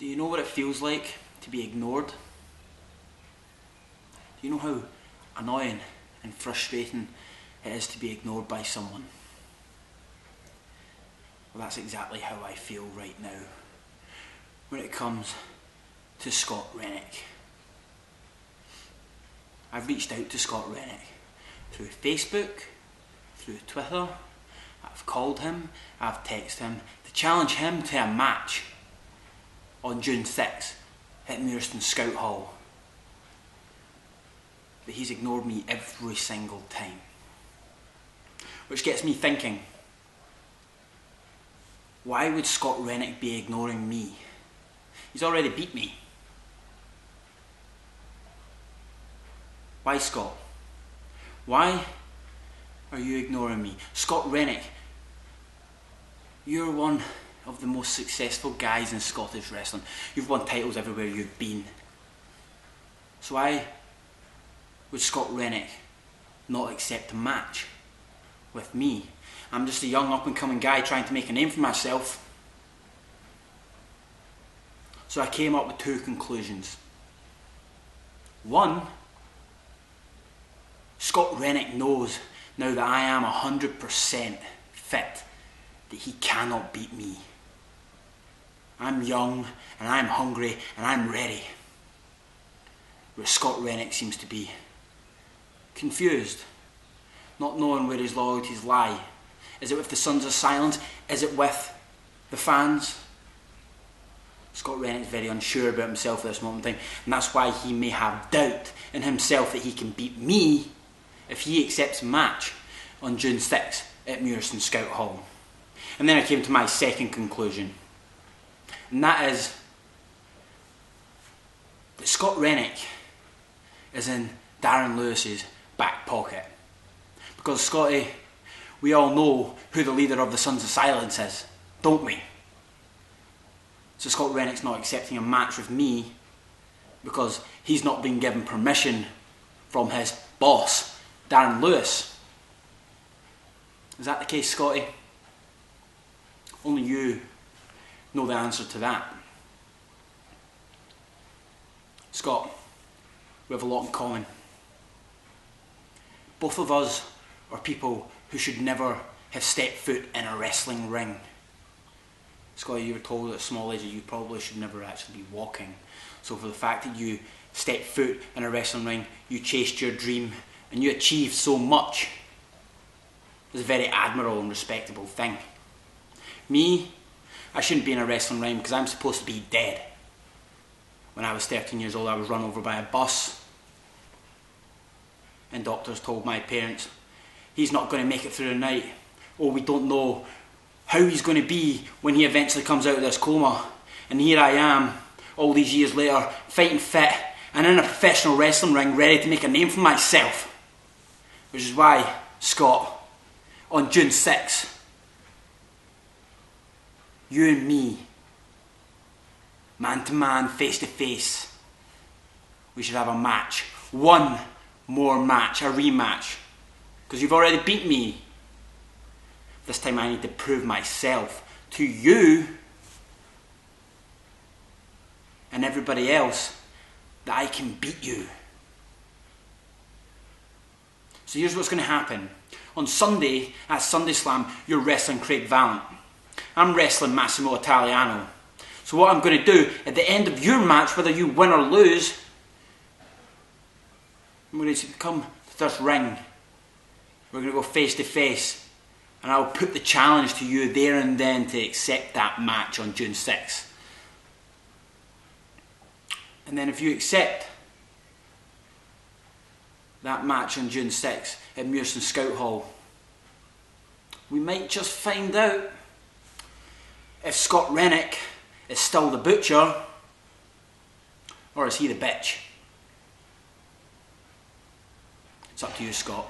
Do you know what it feels like to be ignored? Do you know how annoying and frustrating it is to be ignored by someone? Well, that's exactly how I feel right now when it comes to Scott Renwick. I've reached out to Scott Renwick through Facebook, through Twitter. I've called him, I've texted him to challenge him to a match on June 6th at Muirston Scout Hall. But he's ignored me every single time. Which gets me thinking, why would Scott Renwick be ignoring me? He's already beat me. Why, Scott? Why are you ignoring me? Scott Renwick, you're one of the most successful guys in Scottish wrestling. You've won titles everywhere you've been. So why would Scott Renwick not accept a match with me? I'm just a young up and coming guy trying to make a name for myself. So I came up with two conclusions. One, Scott Renwick knows now that I am 100% fit that he cannot beat me. I'm young and I'm hungry and I'm ready. Where Scott Renwick seems to be confused, not knowing where his loyalties lie. Is it with the Sons of Silence? Is it with the fans? Scott Renwick's very unsure about himself at this moment in time, and that's why he may have doubt in himself that he can beat me if he accepts a match on June 6th at Muirston Scout Hall. And then I came to my second conclusion, and that is that Scott Renwick is in Darren Lewis's back pocket. Because, Scotty, we all know who the leader of the Sons of Silence is, don't we? So Scott Renwick's not accepting a match with me because he's not been given permission from his boss, Darren Lewis. Is that the case, Scotty? Only you know the answer to that. Scott, we have a lot in common. Both of us are people who should never have stepped foot in a wrestling ring. Scotty, you were told at a small age that you probably should never actually be walking. So for the fact that you stepped foot in a wrestling ring, you chased your dream, and you achieved so much, is a very admirable and respectable thing. Me, I shouldn't be in a wrestling ring because I'm supposed to be dead. When I was 13 years old, I was run over by a bus, and doctors told my parents, he's not going to make it through the night. Oh, we don't know how he's going to be when he eventually comes out of this coma. And here I am, all these years later, fighting fit and in a professional wrestling ring, ready to make a name for myself. Which is why, Scott, on June 6th, you and me, man to man, face to face, we should have a match. One more match, a rematch. Because you've already beat me. This time I need to prove myself to you and everybody else that I can beat you. So here's what's going to happen. On Sunday at Sunday Slam, you're wrestling Craig Valiant. I'm wrestling Massimo Italiano. So what I'm going to do at the end of your match, whether you win or lose, I'm going to come to this ring. We're going to go face to face, and I'll put the challenge to you there and then to accept that match on June 6th. And then if you accept that match on June 6th at Muirston Scout Hall, we might just find out if Scott Renwick is still the butcher, or is he the bitch? It's up to you, Scott.